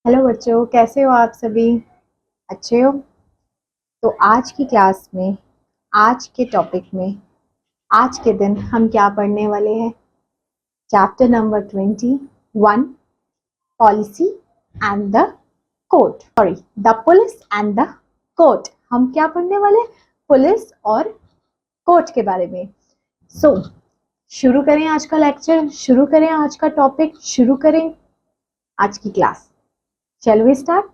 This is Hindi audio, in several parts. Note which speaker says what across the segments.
Speaker 1: हेलो बच्चों, कैसे हो आप सभी? अच्छे हो? तो आज की क्लास में, आज के टॉपिक में, आज के दिन हम क्या पढ़ने वाले हैं? Chapter number 21, policy and the court, sorry, the police and the court. हम क्या पढ़ने वाले हैं? पुलिस और कोर्ट के बारे में। सो शुरू करें आज का लेक्चर, शुरू करें आज का टॉपिक, शुरू करें आज की class. Shall we start?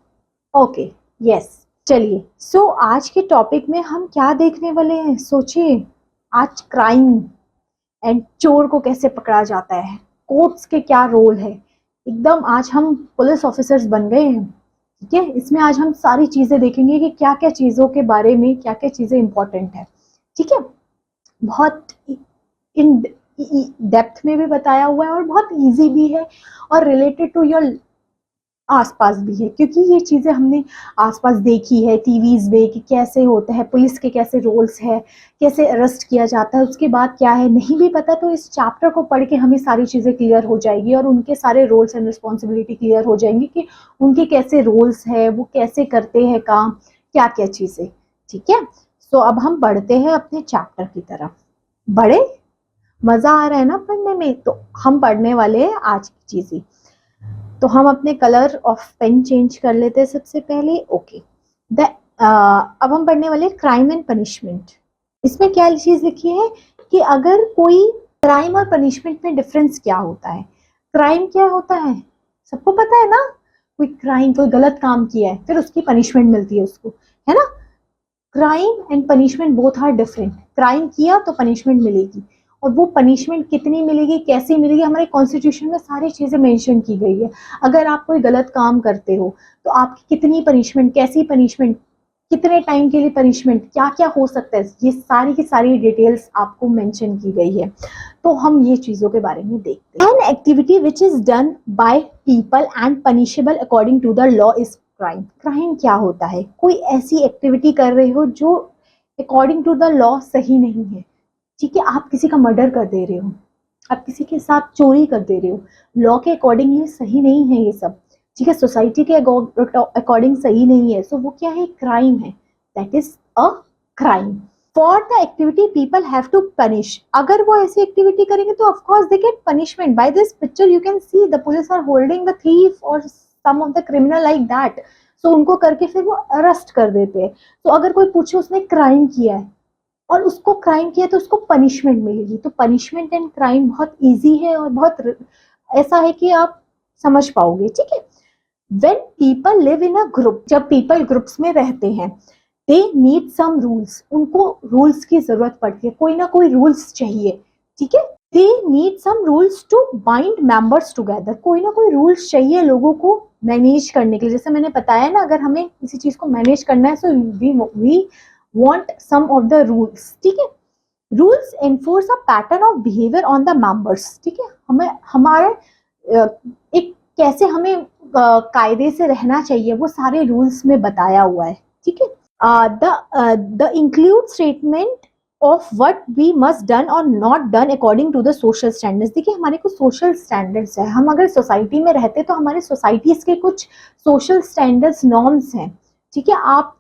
Speaker 1: Okay, yes, चलिए। आज के टॉपिक में हम क्या देखने वाले हैं? सोचिए, आज क्राइम एंड चोर को कैसे पकड़ा जाता है, कोर्ट्स के क्या रोल है। एकदम आज हम पुलिस ऑफिसर्स बन गए हैं। ठीक है, इसमें आज हम सारी चीजें देखेंगे कि क्या क्या चीजों के बारे में क्या क्या चीजें इंपॉर्टेंट है। ठीक है, बहुत इन डेप्थ में भी बताया हुआ है और बहुत इजी भी है और रिलेटेड टू योर आसपास भी है, क्योंकि ये चीज़ें हमने आसपास देखी है टीवीज में कि कैसे होता है, पुलिस के कैसे रोल्स है, कैसे अरेस्ट किया जाता है, उसके बाद क्या है नहीं भी पता तो इस चैप्टर को पढ़ के हमें सारी चीज़ें क्लियर हो जाएगी और उनके सारे रोल्स एंड रिस्पॉन्सिबिलिटी क्लियर हो जाएंगी कि उनके कैसे रोल्स है, वो कैसे करते हैं काम, क्या क्या चीज़ें। ठीक है, अब हम बढ़ते हैं अपने चैप्टर की तरफ। बड़े मज़ा आ रहा है ना पढ़ने में? तो हम पढ़ने वाले हैं आज की चीज़ें। तो हम अपने कलर ऑफ पेन चेंज कर लेते हैं सबसे पहले। ओके, द अब हम पढ़ने वाले क्राइम एंड पनिशमेंट। इसमें क्या चीज लिखी है कि अगर कोई क्राइम और पनिशमेंट में डिफरेंस क्या होता है। क्राइम क्या होता है, सबको पता है ना? कोई क्राइम, कोई गलत काम किया है, फिर उसकी पनिशमेंट मिलती है उसको, है ना? Crime and punishment both are different. Crime किया तो पनिशमेंट मिलेगी, और वो पनिशमेंट कितनी मिलेगी, कैसी मिलेगी, हमारे कॉन्स्टिट्यूशन में सारी चीजें मेंशन की गई है। अगर आप कोई गलत काम करते हो तो आपकी कितनी पनिशमेंट, कैसी पनिशमेंट, कितने टाइम के लिए पनिशमेंट, क्या क्या हो सकता है, ये सारी की सारी डिटेल्स आपको मेंशन की गई है। तो हम ये चीजों के बारे में देखते हैं। An activity which is done by people and punishable according to the law is crime. Crime क्या होता है? कोई ऐसी एक्टिविटी कर रहे हो जो अकॉर्डिंग टू द लॉ सही नहीं है। ठीक है, आप किसी का मर्डर कर दे रहे हो, आप किसी के साथ चोरी कर दे रहे हो, लॉ के अकॉर्डिंग ये सही नहीं है ये सब। ठीक है, सोसाइटी के अकॉर्डिंग सही नहीं है, सो वो क्या है? क्राइम है। That is a crime. For the activity people have to punish. अगर वो ऐसी एक्टिविटी करेंगे तो of course they get punishment. By this picture you can see the police are holding the thief और some of the criminal like that. So उनको करके फिर वो अरेस्ट कर देते हैं। तो अगर कोई पूछे उसने क्राइम किया है और उसको क्राइम किया तो उसको पनिशमेंट मिलेगी। तो पनिशमेंट एंड क्राइम बहुत इजी है और बहुत ऐसा है कि आप समझ पाओगे। ठीक है, when people live in a group, जब पीपल ग्रुप्स में रहते हैं, दे नीड सम रूल्स, उनको रूल्स की जरूरत पड़ती है, कोई ना कोई रूल्स चाहिए। ठीक है, they need some rules to bind members together, कोई ना कोई रूल्स चाहिए लोगों को मैनेज करने के लिए। जैसे मैंने बताया ना, अगर हमें किसी चीज को मैनेज करना है so we want some of the rules। ठीक है, rules enforce a pattern of behaviour on the members. ठीक है, हमें हमारे एक कैसे हमें कायदे से रहना चाहिए वो सारे रूल्स में बताया हुआ है। ठीक है, the include statement of what we must done और not done according to the social standards. देखिए, हमारे कुछ सोशल स्टैंडर्ड्स है, हम अगर सोसाइटी में रहते तो हमारे सोसाइटीज के कुछ सोशल स्टैंडर्ड्स, नॉर्म्स हैं। ठीक है, आप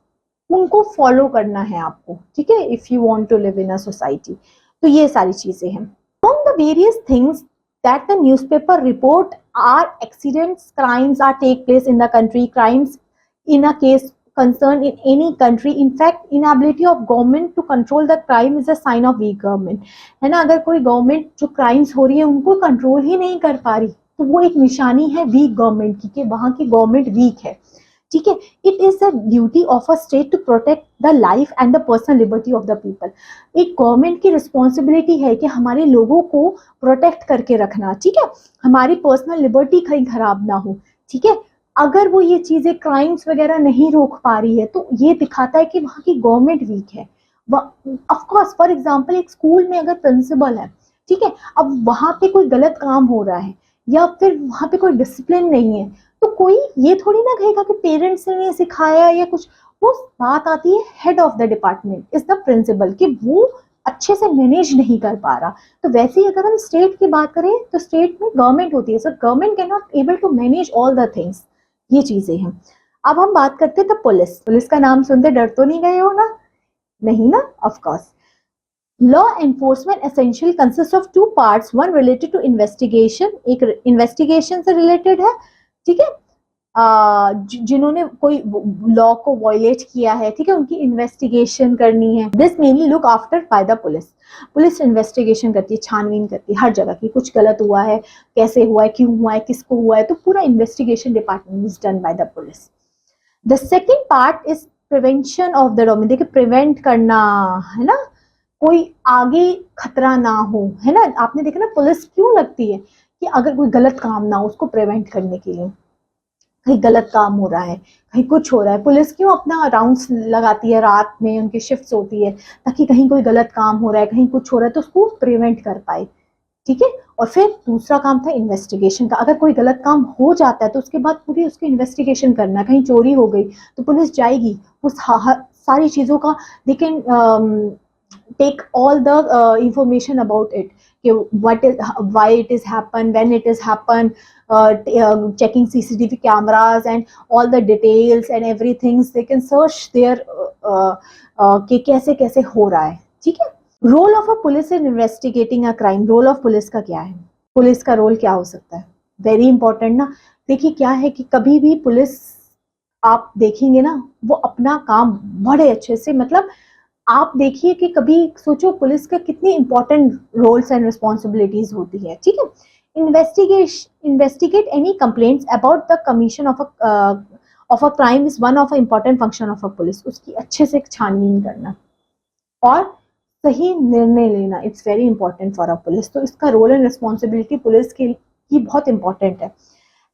Speaker 1: उनको फॉलो करना है आपको। ठीक है, if you want to live in a society. तो ये सारी चीजें हैं। From the various things that the newspaper report are accidents, crimes are take place in the country, crimes in a case concern in any country, in fact inability of government to control the crime is a sign of weak government। है ना, अगर कोई गवर्नमेंट जो क्राइम्स हो रही है उनको कंट्रोल ही नहीं कर पा रही तो वो एक निशानी है वीक गवर्नमेंट की, कि वहां की गवर्नमेंट वीक है। ठीक है, it is the duty of a state to protect the life and the personal liberty of the people. एक गवर्नमेंट की रिस्पॉन्सिबिलिटी है कि हमारे लोगों को प्रोटेक्ट करके रखना। ठीक है, हमारी पर्सनल लिबर्टी कहीं खराब ना हो। ठीक है, अगर वो ये चीजें क्राइम्स वगैरह नहीं रोक पा रही है तो ये दिखाता है कि वहाँ की गवर्नमेंट वीक है। ऑफकोर्स, फॉर एग्जाम्पल, एक स्कूल में अगर प्रिंसिपल है, ठीक है, अब वहां पे कोई गलत काम हो रहा है या फिर वहां पे कोई डिसिप्लिन नहीं है तो कोई ये थोड़ी ना कहेगा कि पेरेंट्स ने सिखाया या कुछ। वो बात आती है head of the department is the principal, कि वो अच्छे से मैनेज नहीं कर पा रहा। तो वैसे ही अगर हम स्टेट की बात करें तो स्टेट में गवर्नमेंट होती है, so government can not able to manage all the things. ये चीजें हैं। अब हम बात करते हैं द पुलिस। पुलिस का नाम सुनते डर तो नहीं गए हो ना? नहीं ना, of course. Law enforcement essential consist of two parts, one related to investigation, एक इन्वेस्टिगेशन से रिलेटेड है, ठीक है, जिन्होंने कोई लॉ को वायलेट किया है, ठीक है, उनकी इन्वेस्टिगेशन करनी है। This mainly look after bye the police. Police investigation करती है, छानबीन करती है हर जगह की, कुछ गलत हुआ है, कैसे हुआ है, क्यों हुआ है, किसको हुआ है, तो पूरा investigation department is done by the police. The second part is prevention of the raw, देखिए प्रिवेंट करना है ना, कोई आगे खतरा ना हो, है ना। आपने देखा ना पुलिस क्यों लगती है, कि अगर कोई गलत काम ना हो उसको प्रिवेंट करने के लिए, कहीं गलत काम हो रहा है, कहीं कुछ हो रहा है, पुलिस क्यों अपना राउंड्स लगाती है रात में, उनकी शिफ्ट्स होती है, ताकि कहीं कोई गलत काम हो रहा है, कहीं कुछ हो रहा है तो उसको प्रिवेंट कर पाए, ठीक है। और फिर दूसरा काम था इन्वेस्टिगेशन का, अगर कोई गलत काम हो जाता है तो उसके बाद पूरी उसकी इन्वेस्टिगेशन करना, कहीं चोरी हो गई तो पुलिस जाएगी उस सारी चीजों का, they can take all the information about it, what is, why it is happen, when it is happen, checking CCTV cameras and all the details and everything, they can search there कि कैसे कैसे हो रहा है, ठीक है। Role of a police in investigating a crime, role of police का क्या है, पुलिस का रोल क्या हो सकता है, वेरी इंपॉर्टेंट ना। देखिए क्या है कि कभी भी पुलिस आप देखेंगे ना, वो अपना काम बड़े अच्छे से, मतलब आप देखिए कि कभी सोचो पुलिस का कितनी इंपॉर्टेंट रोल्स एंड रिस्पॉन्सिबिलिटीज होती है, ठीक है। Investigate any complaints about the commission of a crime is one of a important function of a police, उसकी अच्छे से छानबीन करना और सही निर्णय लेना, it's very important for a police. तो इसका रोल एंड रिस्पॉन्सिबिलिटी पुलिस की बहुत इंपॉर्टेंट है।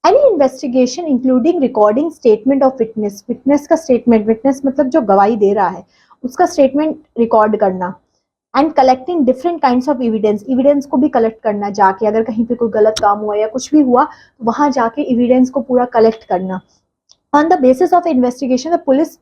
Speaker 1: Any investigation including recording statement of witness, witness का स्टेटमेंट, विटनेस मतलब जो गवाही दे रहा है उसका स्टेटमेंट रिकॉर्ड करना, and collecting different kinds of evidence, evidence को भी कलेक्ट करना, जाके अगर कहीं पे कोई गलत काम हुआ या कुछ भी हुआ तो वहां जाके एविडेंस को पूरा कलेक्ट करना। On the basis of investigation the police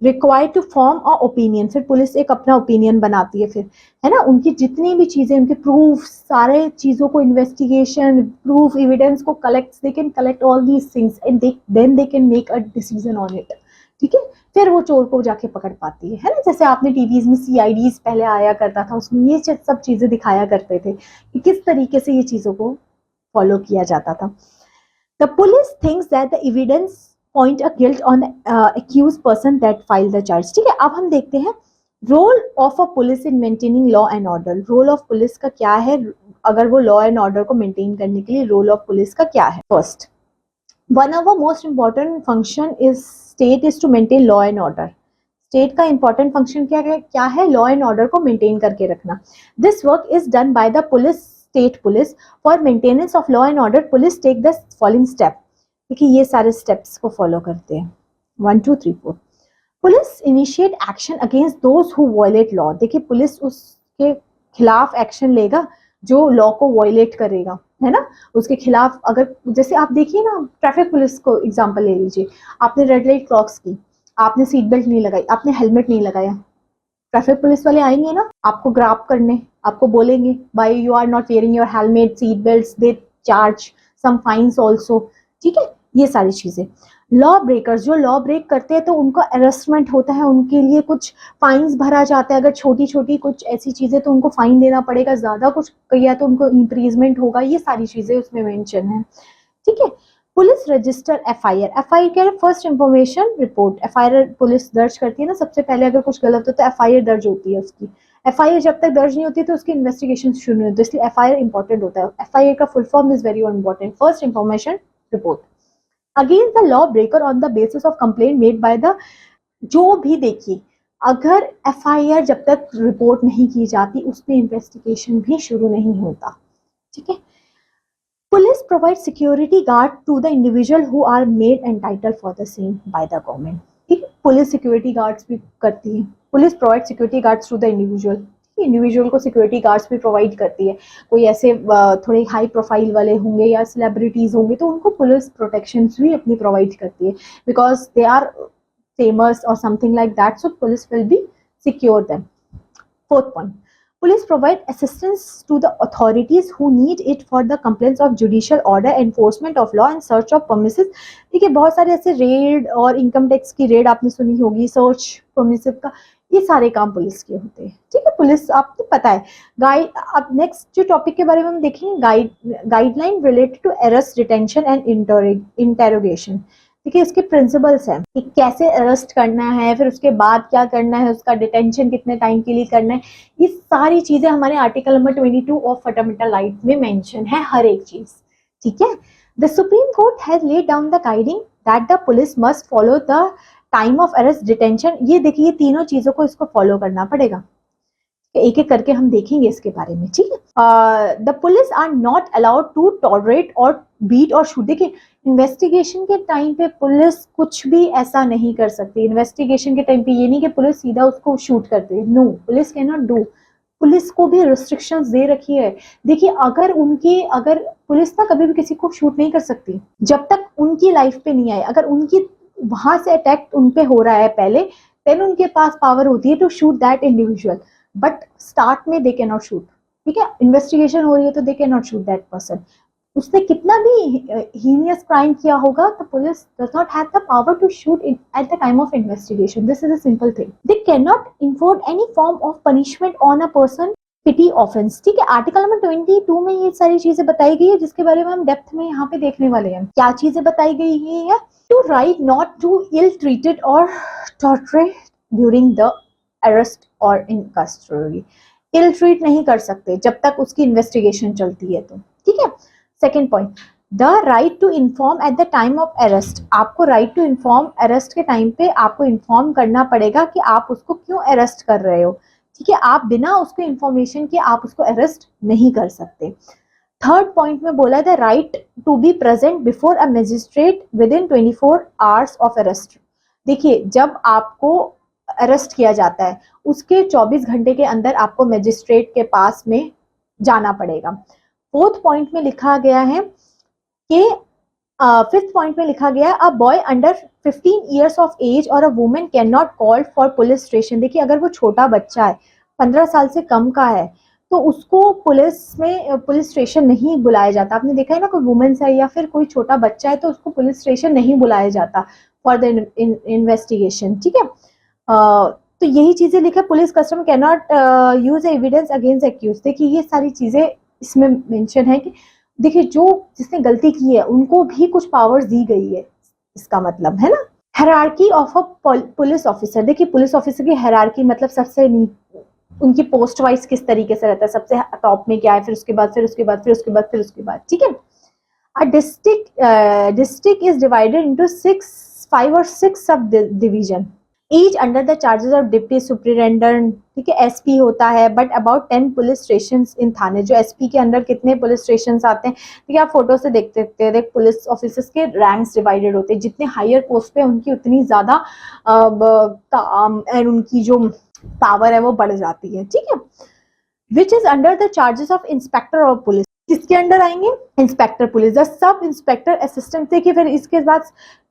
Speaker 1: required to form a opinion, फिर पुलिस एक अपना ओपिनियन बनाती है, फिर है ना, उनकी जितनी भी चीजें, उनके प्रूफ, सारे चीजों को, इन्वेस्टिगेशन प्रूफ एविडेंस को collect, they can collect all these things and then they can make a decision on it, ठीक है। फिर वो चोर को जाके पकड़ पाती है ना। जैसे आपने टीवीज में CIDs पहले आया करता था, उसमें ये सब चीजें दिखाया करते थे कि किस तरीके से ये चीजों को फॉलो किया जाता था। The police thinks that the evidence point a guilt on accuse person that file the charge, ठीक है। अब हम देखते हैं role of a police in maintaining law and order, role of police का क्या है, अगर वो लॉ एंड ऑर्डर को मेंटेन करने के लिए रोल ऑफ पुलिस का क्या है। First, one of the most important function is state is to maintain law and order. State का इंपॉर्टेंट फंक्शन क्या है, लॉ एंड ऑर्डर को मेंटेन करके रखना। This work is done by the police, state police. For maintenance of law and order police take the following step, देखिए ये सारे स्टेप्स को फॉलो करते हैं, 1 2 3 4। Police initiate action against those who violate law, देखिए पुलिस उसके खिलाफ एक्शन लेगा जो लॉ को वायलेट करेगा, है ना, उसके खिलाफ। अगर जैसे आप देखिए ना, ट्रैफिक पुलिस को एग्जांपल ले लीजिए, आपने रेड लाइट क्रॉस की, आपने सीट बेल्ट नहीं लगाई, आपने हेलमेट नहीं लगाया, ट्रैफिक पुलिस वाले आएंगे ना आपको ग्राब करने, आपको बोलेंगे by you are not wearing your helmet, seat belt, they charge some fines also, ठीक है। ये सारी चीजें, लॉ ब्रेकर्स, जो लॉ ब्रेक करते हैं तो उनका अरेस्टमेंट होता है, उनके लिए कुछ फाइन्स भरा जाता है, अगर छोटी छोटी कुछ ऐसी चीजें तो उनको फाइन देना पड़ेगा, ज्यादा कुछ किया तो उनको इंक्रीजमेंट होगा, ये सारी चीजें उसमें मेंशन है, ठीक है। पुलिस रजिस्टर FIR, FIR क्या है, first information report. FIR police दर्ज करती है ना, सबसे पहले अगर कुछ गलत होता है FIR दर्ज होती है उसकी। FIR जब तक दर्ज नहीं होती तो उसकी इन्वेस्टिगेशन शुरू नहीं होती, इसलिए FIR इंपॉर्टेंट होता है। FIR का full form is very important, first information report against the law breaker on the basis of complaint made by the, जो भी देखिए अगर FIR जब तक रिपोर्ट नहीं की जाती उस पर इन्वेस्टिगेशन भी शुरू नहीं होता, ठीक है। Police provide security guard to the individual who are made entitle for the same by the government, ठीक है। पुलिस सिक्योरिटी गार्ड्स भी करती है, police provide security guards to the individual, individual को सिक्योरिटी गार्ड्स भी प्रोवाइड करती है। कोई ऐसे थोड़े हाई प्रोफाइल वाले होंगे या सेलिब्रिटीज होंगे तो उनको पुलिस प्रोटेक्शन भी अपनी प्रोवाइड करती है, बिकॉज दे आर फेमस और something like that, so police will be secure them. Fourth point, Police provide assistance to the authorities who need it for the complaints of judicial order, enforcement of law and search of premises. ठीक है, बहुत सारे ऐसे रेड और इनकम टैक्स की रेड आपने सुनी होगी, सर्च प्रोमिसिव का, ये सारे काम पुलिस के होते हैं। ठीक है, पुलिस आपको पता है। अब नेक्स्ट जो टॉपिक के बारे में हम देखेंगे, guideline related to arrest, detention and interrogation. देखिए इसके प्रिंसिपल्स हैं कि कैसे अरेस्ट करना है, फिर उसके बाद क्या करना है, उसका डिटेंशन कितने टाइम के लिए करना है, ये सारी चीजें हमारे article number 22 of fundamental right में मेंशन है, हर एक चीज। ठीक है, the supreme court has laid down the guiding that the police must follow the time of arrest, detention. ये देखिए तीनों चीजों को इसको फॉलो करना पड़ेगा, एक एक करके हम देखेंगे इसके बारे में। ठीक है, the police are not allowed to tolerate और बीट और शूट। देखिए इन्वेस्टिगेशन के टाइम पे पुलिस कुछ भी ऐसा नहीं कर सकती। इन्वेस्टिगेशन के टाइम पे ये नहीं कि पुलिस सीधा उसको शूट करती है, no, police can not do. Police को भी रिस्ट्रिक्शंस दे रखी है। देखिए अगर पुलिस ना कभी भी किसी को शूट नहीं कर सकती जब तक उनकी लाइफ पे नहीं आए। अगर उनकी वहां से अटैक उन पे हो रहा है पहले, देन उनके पास पावर होती है to shoot that individual, but start में दे कैन नॉट शूट। ठीक है, इन्वेस्टिगेशन हो रही है तो they can not shoot that person. उसने कितना भी हीनियस क्राइम किया होगा, तो police does not have the power to shoot at the time of investigation. This is a simple thing. They can not enforce any form of punishment on a person petty offence. ठीक है, आर्टिकल नंबर 22 में ये सारी चीजें बताई गई है, जिसके बारे में हम डेप्थ में यहाँ पे देखने वाले हैं। क्या चीजें बताई गई है? To right not to ill treated और टॉर्चर ड्यूरिंग द अरेस्ट और इन कस्टडी। इल ट्रीट नहीं कर सकते जब तक उसकी इन्वेस्टिगेशन चलती है तो। ठीक है, second point, the right to inform at the time of arrest. आपको राइट टू इन्फॉर्म, अरेस्ट के टाइम पे आपको इन्फॉर्म करना पड़ेगा कि आप उसको क्यों अरेस्ट कर रहे हो। ठीक है, आप बिना उसको इन्फॉर्मेशन के आप उसको अरेस्ट नहीं कर सकते। थर्ड पॉइंट में बोला the right to be present before a magistrate within 24 hours of arrest. देखिए जब आपको अरेस्ट किया जाता है उसके 24 घंटे के अंदर आपको मजिस्ट्रेट के पास में जाना पड़ेगा। फोर्थ पॉइंट में लिखा गया है कि फिफ्थ पॉइंट में लिखा गया, a boy under 15 years of age और a women can not call for police station. देखिए अगर वो छोटा बच्चा है, 15 साल से कम का है, तो उसको पुलिस स्टेशन नहीं बुलाया जाता। आपने देखा है ना, कोई वुमेन्स है या फिर कोई छोटा बच्चा है तो उसको पुलिस स्टेशन नहीं बुलाया जाता फॉर द इन्वेस्टिगेशन। ठीक है, तो यही चीजें लिखा, police custom can not use evidence against accuse. देखिए ये सारी चीजें इसमें मेंशन है कि देखिए जिसने गलती की है उनको भी कुछ पावर्स दी गई है, इसका मतलब है ना। Hierarchy of a police officer. देखिए पुलिस ऑफिसर की हायरार्की मतलब सबसे उनकी पोस्ट वाइज किस तरीके से रहता है, सबसे टॉप में क्या है, फिर उसके बाद फिर उसके बाद फिर उसके बाद फिर उसके बाद। ठीक है, a district is divided into 5 or 6 sub division, each under the charges of deputy superintendent. ठीक है, एसपी होता है, but about 10 police station in थाने। जो एसपी के अंदर कितने पुलिस स्टेशन आते हैं, ठीक है, आप फोटो से देख सकते हैं। देख पुलिस ऑफिसर्स के रैंक्स डिवाइडेड होते हैं, जितने हायर पोस्ट पे उनकी उतनी ज्यादा काम एंड उनकी जो पावर है वो बढ़ जाती है। ठीक है, which is under the charges of inspector of police. किसके अंडर आएंगे? Inspector police. The sub inspector assistant. देखिए फिर इसके बाद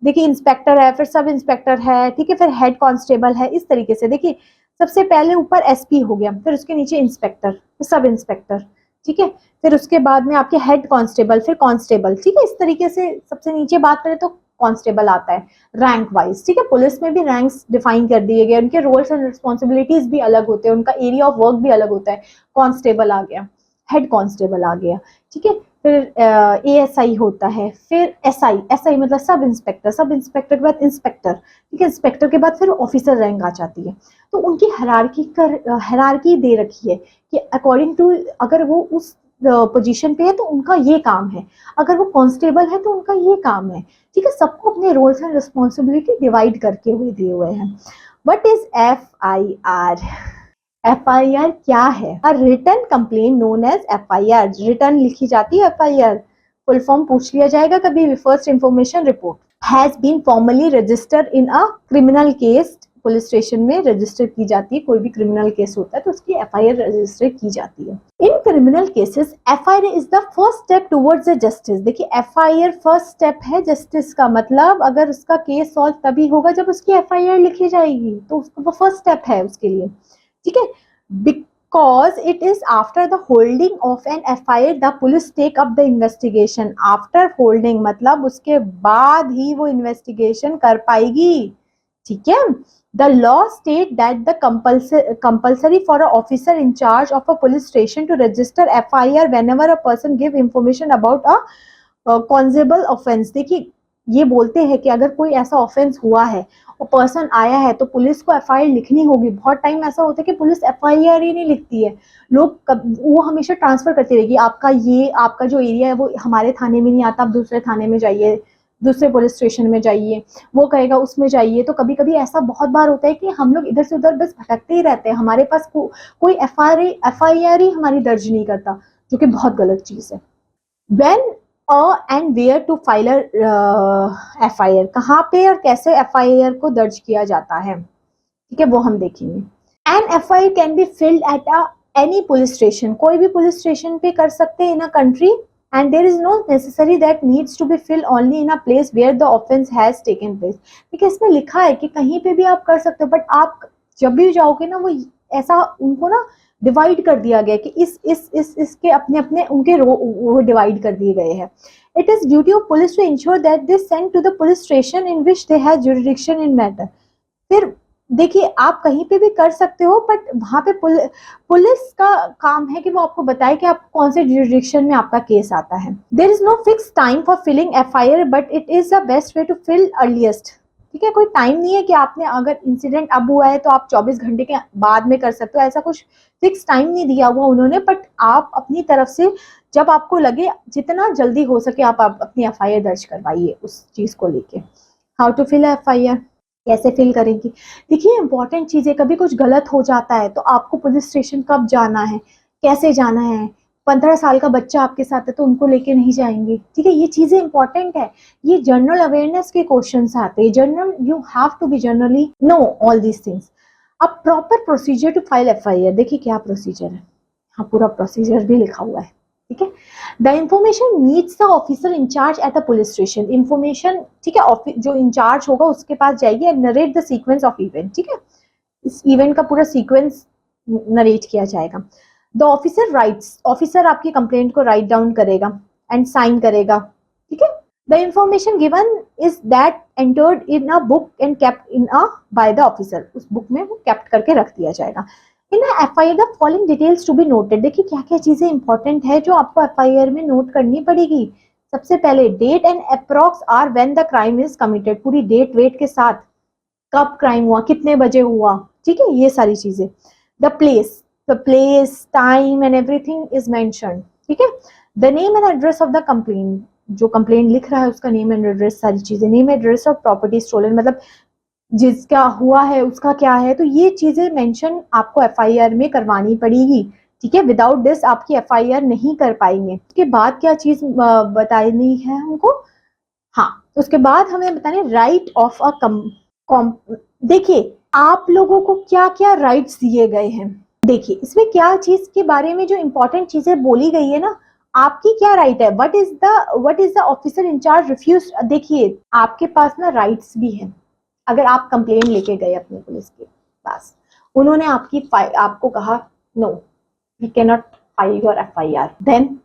Speaker 1: देखिए इंस्पेक्टर है, फिर सब इंस्पेक्टर है, ठीक है, फिर हेड कांस्टेबल है, इस तरीके से। देखिए सबसे पहले ऊपर एसपी हो गया, फिर उसके नीचे इंस्पेक्टर, फिर सब इंस्पेक्टर, ठीक है, फिर उसके बाद में आपके हेड कांस्टेबल, फिर कांस्टेबल। ठीक है, इस तरीके से सबसे नीचे बात करें तो कांस्टेबल आता है रैंक वाइज। ठीक है, पुलिस में भी रैंक्स डिफाइन कर दिए गए, उनके रोल्स एंड रिस्पॉन्सिबिलिटीज भी अलग होते हैं, उनका एरिया ऑफ वर्क भी अलग होता है। कांस्टेबल आ गया, हेड कांस्टेबल आ गया, ठीक है, फिर एएसआई होता है, फिर एसआई मतलब सब इंस्पेक्टर, सब इंस्पेक्टर के बाद इंस्पेक्टर, ठीक है, इंस्पेक्टर के बाद फिर ऑफिसर रैंक आ जाती है। तो उनकी हायरार्की दे रखी है कि अकॉर्डिंग टू, अगर वो उस पोजीशन पे है तो उनका ये काम है, अगर वो कांस्टेबल है तो उनका ये काम है। ठीक है, सबको अपने रोल्स एंड रिस्पॉन्सिबिलिटी डिवाइड करके हुए दिए हुए हैं। What is FIR? FIR क्या है? A written complaint known as FIR। Return लिखी जाती है FIR, फुल फॉर्म पूछ लिया जाएगा कभी भी, first information report. Has been formally registered in a criminal case. Police station में रजिस्टर की जाती है, कोई भी क्रिमिनल केस होता है तो उसकी FIR रजिस्टर की जाती है। In criminal cases FIR is the first step towards justice. देखिए FIR फर्स्ट स्टेप है जस्टिस का, मतलब अगर उसका केस सॉल्व तभी होगा जब उसकी FIR लिखी जाएगी, तो उसको वो फर्स्ट स्टेप है उसके लिए। ठीक है, cause it is after the holding of an FIR the police take up the investigation. After holding मतलब उसके बाद ही वो investigation कर पाएगी, ठीक है. The law state that the compulsory for an officer in charge of a police station to register FIR whenever a person give information about a cognizable offence. देखिए ये बोलते हैं कि अगर कोई ऐसा ऑफेंस हुआ है और पर्सन आया है तो पुलिस को एफआईआर लिखनी होगी. बहुत टाइम ऐसा होता है कि पुलिस एफआईआर ही नहीं लिखती है, वो हमेशा ट्रांसफर करती रहेगी. आपका जो एरिया है वो हमारे थाने में नहीं आता, आप दूसरे थाने में जाइए, दूसरे पुलिस स्टेशन में जाइए, वो कहेगा उसमें जाइए. तो कभी कभी ऐसा बहुत बार होता है कि हम लोग इधर से उधर बस भटकते ही रहते हैं, हमारे पास कोई एफआईआर ही हमारी दर्ज नहीं करता, जो कि बहुत गलत चीज है. When and where to file a FIR, कहाँ पे और कैसे FIR को दर्ज किया जाता है, ठीक है, वो हम देखेंगे. An FIR can be filled at any police station, कोई भी पुलिस स्टेशन पे कर सकते हैं in a country, and there is no necessary that needs to be filled only in a place where the offense has taken place. ठीक है, इसमें लिखा है कि कहीं पे भी आप कर सकते हो, बट आप जब भी जाओगे ना वो ऐसा उनको ना डिवाइड कर दिया गया कि इसके अपने अपने उनके वो डिवाइड कर दिए गए हैं. It is duty of police to ensure that they send to the police station in which they have jurisdiction in matter. फिर देखिए आप कहीं पे भी कर सकते हो, बट वहां पे पुलिस का काम है कि वो आपको बताए कि आप कौन से जुरिडिक्शन में आपका केस आता है. There is no fix time for filing FIR, but it is the best way to fill earliest. ठीक है, कोई टाइम नहीं है कि आपने अगर इंसिडेंट अब हुआ है तो आप 24 घंटे के बाद में कर सकते हो, ऐसा कुछ फिक्स टाइम नहीं दिया हुआ उन्होंने. बट आप अपनी तरफ से जब आपको लगे जितना जल्दी हो सके आप अपनी FIR दर्ज करवाइए उस चीज को लेके. हाउ टू फिल FIR, कैसे फिल करेंगी. देखिए इंपॉर्टेंट चीज है, कभी कुछ गलत हो जाता है तो आपको पुलिस स्टेशन कब जाना है, कैसे जाना है. 15 साल का बच्चा आपके साथ है तो उनको लेके नहीं जाएंगे, ठीक है, ये चीजें इंपॉर्टेंट है. ये जनरल अवेयरनेस के क्वेश्चंस आते हैं, general you have to be generally know all these things. अब proper procedure to file FIR, देखिए क्या प्रोसीजर है, हाँ पूरा प्रोसीजर भी लिखा हुआ है, ठीक है. The information meets the officer in charge at the police station. Information, ठीक है, जो इंचार्ज होगा उसके पास जाएगी and narrate the sequence of event. ठीक है, इस इवेंट का पूरा सीक्वेंस नरेट किया जाएगा. द ऑफिसर राइट्स, ऑफिसर आपकी कंप्लेंट को राइट डाउन करेगा एंड साइन करेगा. ठीक है, the information given is that entered in a book and kept in a by the officer. उस बुक में वो केप्ट करके रख दिया जाएगा. In FIR the following details to be noted. देखिए क्या क्या चीजें इंपॉर्टेंट है जो आपको FIR में नोट करनी पड़ेगी. सबसे पहले date and approx are when the crime is committed, पूरी डेट वेट के साथ कब क्राइम हुआ, कितने बजे हुआ, ठीक है, ये सारी चीजें. The place time and everything is mentioned. ठीक है, the name and address of the complaint, जो कंप्लेंट लिख रहा है उसका नेम एंड एड्रेस, सारी चीजें. Name address of property stolen, मतलब जिसका हुआ है उसका क्या है, तो ये चीजें मेंशन आपको FIR में करवानी पड़ेगी. ठीक है, विदाउट दिस आपकी FIR नहीं कर पाएंगे. उसके बाद क्या चीज बतानी है हमको, हाँ उसके बाद हमें बताने राइट ऑफ अ देखिए आप लोगों को क्या क्या राइट्स दिए गए हैं. देखिए इसमें क्या चीज के बारे में जो इंपॉर्टेंट चीजें बोली गई है ना, आपकी क्या राइट है. What is the officer in charge refuse. देखिए आपके पास ना राइट्स भी हैं. अगर आप कंप्लेंट लेके गए अपने पुलिस के पास, उन्होंने आपको कहा no we can not file your FIR, then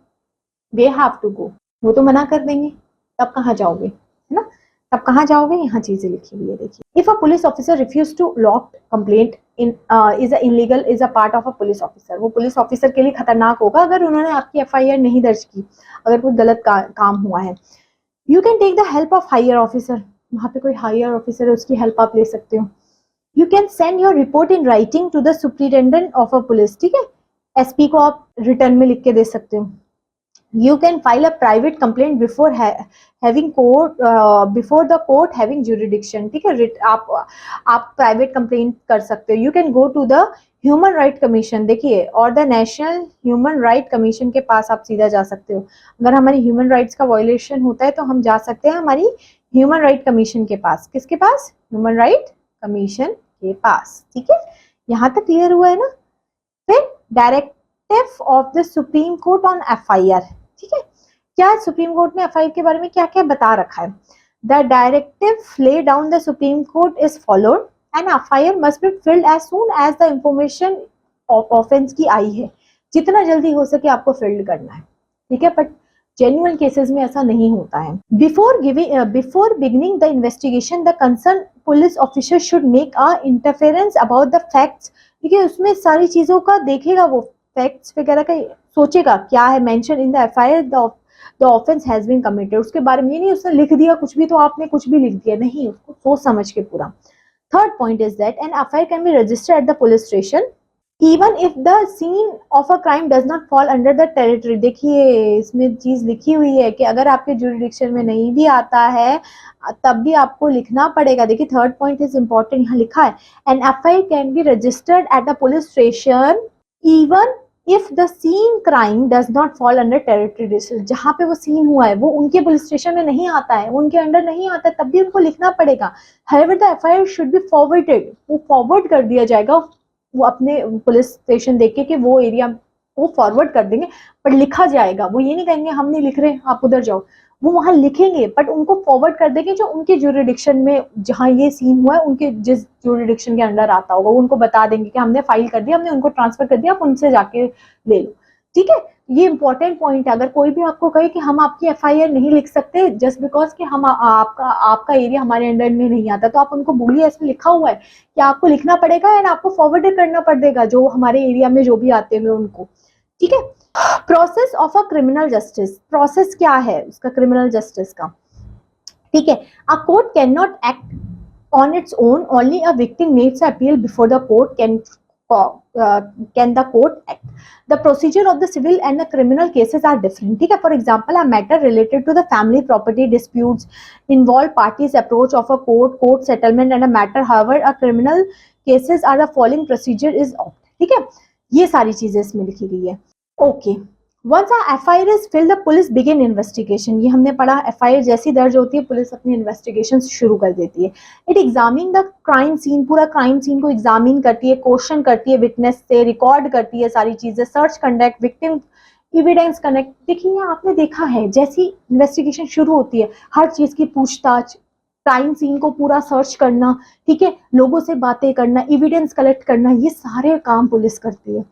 Speaker 1: way have to go. वो तो मना कर देंगे, तब कहाँ जाओगे, है ना, तब कहाँ जाओगे. यहाँ चीजें लिखी हुई है देखिए. If a police officer refuse to lock complaint in is illegal is a part of a police officer. वो पुलिस ऑफिसर के लिए खतरनाक होगा अगर उन्होंने आपकी FIR नहीं दर्ज की, अगर कोई गलत काम हुआ है. You can take the help of higher officer. वहाँ पे कोई हायर ऑफिसर है उसकी हेल्प आप ले सकते हो. You can send your report in writing to the superintendent of a police. ठीक है, SP को आप रिटर्न में लिख के दे सकते हो. You can file a private complaint before the court having jurisdiction. ठीक है, आप प्राइवेट कंप्लेंट कर सकते हो. You can go to the human right commission, देखिए, और the national human right commission के पास आप सीधा जा सकते हो. अगर हमारी ह्यूमन राइट्स का वायलेशन होता है तो हम जा सकते हैं हमारी ह्यूमन राइट कमीशन के पास. किसके पास, ह्यूमन राइट कमीशन के पास. ठीक है, यहाँ तक क्लियर हुआ है ना. फिर directive of the supreme court on FIR. ठीक है, क्या सुप्रीम कोर्ट ने FIR के बारे में क्या क्या बता रखा है. The directive lay down the supreme court is followed and FIR must be filed as soon as the information offence की आई है, जितना जल्दी हो सके आपको फील्ड करना है, ठीक है। बट जेन्युइन केसेस में ऐसा नहीं होता है। Before beginning the investigation the concern police officer should make a interference about the facts, ठीक है, उसमें सारी चीजों का देखेगा, वो फैक्ट्स वगैरह का सोचेगा क्या है mention in the FIR the offence has been committed, उसके बारे में ये नहीं उसने लिख दिया कुछ भी तो आपने कुछ भी लिख दिया, नहीं, उसको सोच समझ के पूरा। Third point is that N FIR can be registered at the police station even if the scene of a crime does not fall under the territory। देखिए इसमें चीज लिखी हुई है कि अगर आपके जुरिडिक्शन में नहीं भी आता है तब भी आपको लिखना पड़ेगा। देखिए थर्ड पॉइंट इज इंपॉर्टेंट, यहाँ लिखा है an FIR can be registered at the police station even if the scene crime does not fall under territory. जहाँ पे वो सीन हुआ है वो उनके पुलिस स्टेशन में नहीं आता है, उनके अंडर नहीं आता है, तब भी उनको लिखना पड़ेगा। However the FIR should be forwarded, वो फॉरवर्ड कर दिया जाएगा, वो अपने पुलिस स्टेशन देख के कि वो एरिया वो फॉरवर्ड कर देंगे, पर लिखा जाएगा। वो ये नहीं कहेंगे हम नहीं लिख रहे आप उधर जाओ, वो वहां लिखेंगे बट उनको फॉरवर्ड कर देंगे जो उनके ज्यूरिडिक्शन में जहां ये सीन हुआ है उनके जिस ज्यूरिडिक्शन के अंडर आता होगा वो उनको बता देंगे कि हमने फाइल कर दिया, हमने उनको ट्रांसफर कर दिया, आप उनसे जाके ले लो, ठीक है। ये इंपॉर्टेंट पॉइंट है। अगर कोई भी आपको कहे कि हम आपकी एफआईआर नहीं लिख सकते जस्ट बिकॉज कि हम आपका एरिया हमारे अंडर में नहीं आता, तो आप उनको बोलिए इसमें लिखा हुआ है कि आपको लिखना पड़ेगा एंड आपको फॉरवर्ड करना पड़ेगा जो हमारे एरिया में जो भी आते हुए उनको, ठीक है। Process of a criminal justice, process क्या है उसका क्रिमिनल जस्टिस का, ठीक है। A court can not act on its own, only a victim makes appeal before the court can the court act. The procedure of the civil and the criminal cases are different, ठीक है। For example, a matter related to the family property disputes involve parties approach of a court settlement and a matter, however a criminal cases are the following procedure is opt, ठीक है। ये सारी चीजें इसमें लिखी गई है। Okay, once FIR is filed the police begin investigation, ये हमने पढ़ा, एफआईआर जैसी दर्ज होती है पुलिस अपनी इन्वेस्टिगेशन शुरू कर देती है। It examine the crime scene, पूरा क्राइम सीन को एग्जामिन करती है, क्वेश्चन करती है विटनेस से, रिकॉर्ड करती है सारी चीजें, search conduct, victim evidence connect. देखिए आपने देखा है जैसी इन्वेस्टिगेशन शुरू होती है हर चीज की पूछताछ, क्राइम सीन को पूरा सर्च करना, ठीक है, लोगों से बातें करना, एविडेंस कलेक्ट करना, ये सारे काम पुलिस करती है।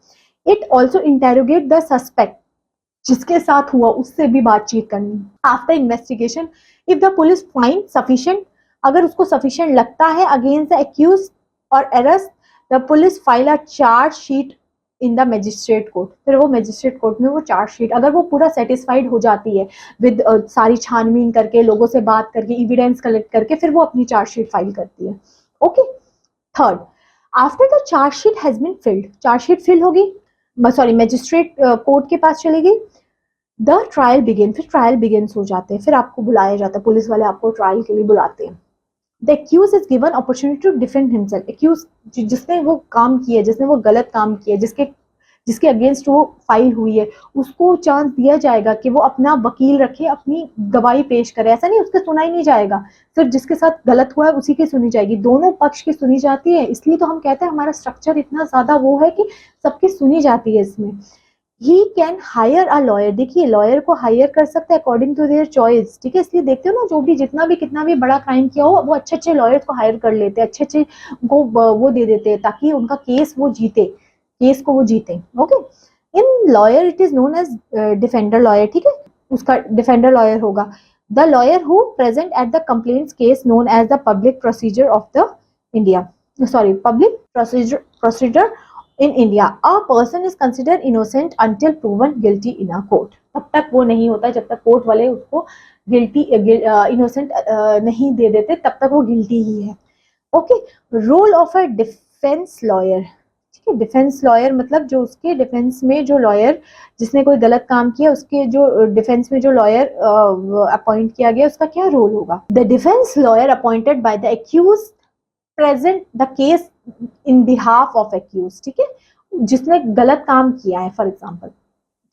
Speaker 1: It also interrogate the suspect, जिसके साथ हुआ उससे भी बातचीत करनी। After investigation if the police find sufficient, अगर उसको सफिशिएंट लगता है अगेंस्ट द एक्यूज और arrest, the police file a charge sheet in the magistrate court, फिर वो मजिस्ट्रेट कोर्ट में वो चार्ज शीट, अगर वो पूरा सेटिस्फाइड हो जाती है विद सारी छानबीन करके, लोगों से बात करके, एविडेंस कलेक्ट करके, फिर वो अपनी चार्ज शीट फाइल करती है। Okay, third, after the charge sheet has been filed, charge sheet fill होगी, सॉरी मजिस्ट्रेट कोर्ट के पास चली गई, द ट्रायल बिगिन, फिर ट्रायल बिगिन्स हो जाते हैं, फिर आपको बुलाया जाता है, पुलिस वाले आपको ट्रायल के लिए बुलाते हैं। The accuse is given opportunity to defend himself, accuse जिसने वो काम किया, जिसने वो गलत काम किया, जिसके अगेंस्ट वो फाइल हुई है, उसको चांस दिया जाएगा कि वो अपना वकील रखे, अपनी गवाही पेश करे। ऐसा नहीं उसके सुना ही नहीं जाएगा, सिर्फ जिसके साथ गलत हुआ है उसी की सुनी जाएगी, दोनों पक्ष की सुनी जाती है। इसलिए तो हम कहते हैं हमारा स्ट्रक्चर इतना ज्यादा वो है कि सबकी सुनी जाती है इसमें। He can hire a lawyer, देखिए लॉयर को हायर कर सकते हैं अकॉर्डिंग टू देयर चॉइस, ठीक है। इसलिए देखते हो ना जो भी जितना भी कितना भी बड़ा क्राइम किया हो वो अच्छे अच्छे लॉयर्स को हायर कर लेते हैं, अच्छे अच्छे को वो दे देते हैं ताकि उनका केस वो जीते, केस को वो जीते। Okay, in lawyer it is known as defender lawyer, ठीक है, उसका डिफेंडर लॉयर होगा। The lawyer who present at the complaints case known as the public procedure of the India, sorry public procedure in India, a person is considered innocent until proven guilty in a court, तब तक वो नहीं होता जब तक कोर्ट वाले उसको गिल्टी इनोसेंट नहीं दे देते, तब तक वो गिल्टी ही है। Okay, role of a defence lawyer, ठीक है, डिफेंस लॉयर मतलब जो उसके डिफेंस में जो लॉयर जिसने कोई गलत काम किया उसके जो डिफेंस में जो लॉयर अपॉइंट किया गया उसका क्या रोल होगा। The defence lawyer appointed by the accuse present the case in behalf of accuse, ठीक है, जिसने गलत काम किया है फॉर एग्जांपल,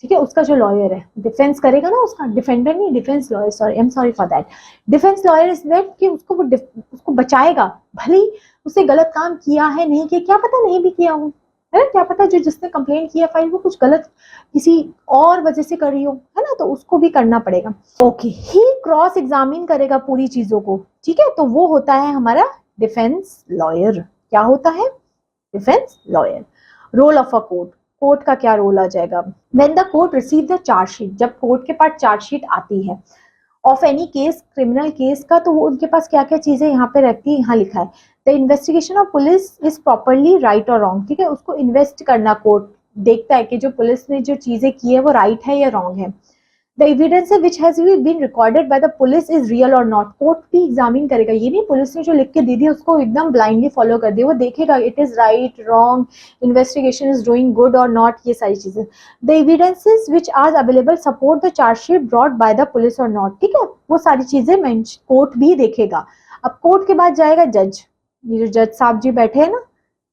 Speaker 1: ठीक है, उसका जो लॉयर है डिफेंस करेगा ना, उसका डिफेंडर नहीं, defence lawyer, sorry I am sorry for that. Defence lawyer is that कि उसको बचाएगा, भले ही उसने गलत काम किया है नहीं किया, क्या पता नहीं भी किया हो, है ना, क्या पता जो जिसने कंप्लेंट किया फाइल वो कुछ गलत किसी और वजह से कर रही हो, है ना, तो उसको भी करना पड़ेगा। ओके, ही क्रॉस एग्जामिन करेगा पूरी चीजों को, ठीक है, तो वो होता है हमारा डिफेंस लॉयर। क्या होता है? Defence lawyer. Role of a court, court का क्या रोल आ जाएगा। When the court receive the chargesheet, जब कोर्ट के पास चार्जशीट आती है of any case, criminal case का, तो वो उनके पास क्या क्या चीजें यहाँ पे रहती है, यहाँ लिखा है the investigation of police is properly right और रॉन्ग। ठीक है, उसको इन्वेस्ट करना कोर्ट देखता है कि जो पुलिस ने जो चीजें की है वो राइट है या रॉन्ग है। The evidence which has been recorded by the police is real और नॉट, कोर्ट भी एग्जामिन करेगा, ये नहीं पुलिस ने जो लिख के दे दी उसको एकदम ब्लाइंडली फॉलो कर दिया, वो देखेगा it is right wrong, investigation is doing good और नॉट, ये सारी चीजें। The evidences which are available support the chargesheet brought by the police और नॉट, ठीक है, वो सारी चीजें कोर्ट भी देखेगा। अब कोर्ट के बाद जाएगा जज, ये जो जज साहब जी बैठे हैं ना,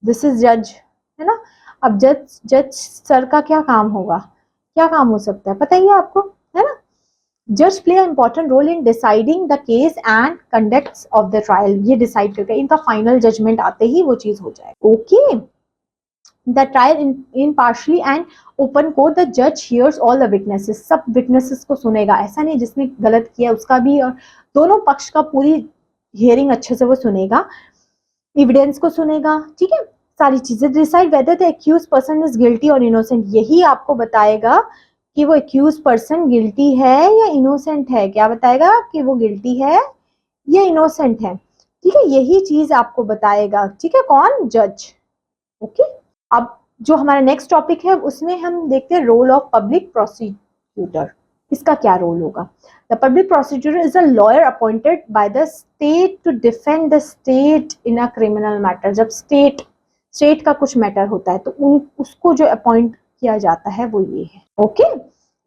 Speaker 1: दिस इज जज, है ना। अब जज सर का क्या काम होगा, क्या काम हो सकता है पता ही है आपको, है ना। जज play important role in deciding the case and conducts of the trial, ये डिसाइड करके इनका फाइनल जजमेंट आते ही वो चीज हो जाएगी। Okay, the trial in partially and open court, the जज हियर्स ऑल द विटनेसेस, सब विटनेसेस को सुनेगा, ऐसा नहीं जिसने गलत किया उसका भी, और दोनों पक्ष का पूरी हियरिंग अच्छे से वो सुनेगा, एविडेंस को सुनेगा, ठीक है, सारी चीजें। Decide whether the accuse person is guilty और इनोसेंट, यही आपको बताएगा कि वो एक्यूज पर्सन गिल्टी है या इनोसेंट है, क्या बताएगा कि वो गिल्टी है या इनोसेंट है, ठीक है, यही चीज आपको बताएगा, ठीक है, कौन, जज। ओके, अब जो हमारा नेक्स्ट टॉपिक है उसमें हम देखते हैं रोल ऑफ पब्लिक प्रोसिक्यूटर, इसका क्या रोल होगा। The public prosecutor is a lawyer appointed by the state to defend the state in a criminal matter, जब स्टेट का कुछ मैटर होता है तो उसको जो अपॉइंट किया जाता है वो ये है। Okay,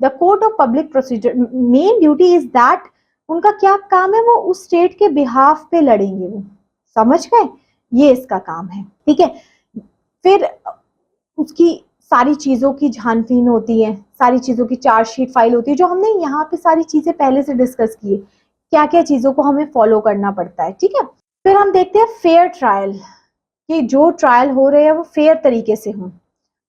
Speaker 1: the court of public procedure main duty is that, उनका क्या काम है, वो उस स्टेट के बिहाफ पे लड़ेंगे, वो समझ गए, ये इसका काम है, ठीक है। फिर उसकी सारी चीजों की छानबीन होती है, सारी चीजों की चार्जशीट फाइल होती है, जो हमने यहाँ पे सारी चीजें पहले से डिस्कस की है, क्या क्या चीजों को हमें फॉलो करना पड़ता है, ठीक है। फिर हम देखते हैं फेयर ट्रायल, कि जो ट्रायल हो रहे हैं वो फेयर तरीके से हो।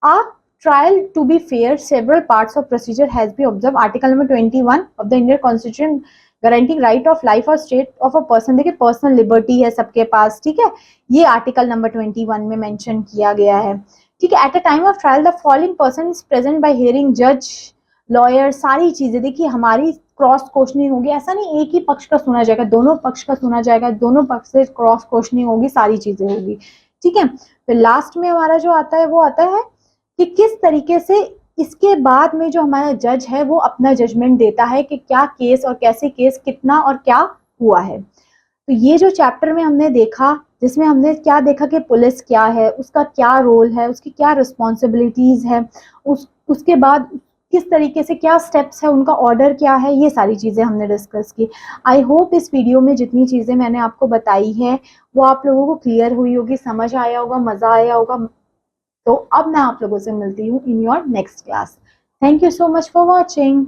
Speaker 1: A trial to be fair several parts of procedure has be observe, article number 21 of the Indian constitution guaranteeing right of life और स्टेट ऑफ अ पर्सन, देखिए पर्सनल लिबर्टी है सबके पास, ठीक है, ये आर्टिकल नंबर 21 में मेंशन किया गया है, ठीक है। At a time of trial the following person is present by hearing, जज, लॉयर, सारी चीजें, देखिए हमारी क्रॉस क्वेश्चनिंग होगी, ऐसा नहीं एक ही पक्ष का सुना जाएगा, दोनों पक्ष का सुना जाएगा, दोनों पक्ष से क्रॉस क्वेश्चनिंग होगी, सारी चीजें होगी, ठीक है। फिर लास्ट में हमारा जो आता है वो आता है कि किस तरीके से इसके बाद में जो हमारा जज है वो अपना जजमेंट देता है कि क्या केस और कैसे केस कितना और क्या हुआ है। तो ये जो चैप्टर में हमने देखा, जिसमें हमने क्या देखा कि पुलिस क्या है, उसका क्या रोल है, उसकी क्या रिस्पॉन्सिबिलिटीज है, उसके बाद किस तरीके से क्या स्टेप्स है, उनका ऑर्डर क्या है, ये सारी चीज़ें हमने डिस्कस की। आई होप इस वीडियो में जितनी चीज़ें मैंने आपको बताई है वो आप लोगों को क्लियर हुई होगी, समझ आया होगा, मज़ा आया होगा। तो अब मैं आप लोगों से मिलती हूँ in your next class. Thank you so much for watching.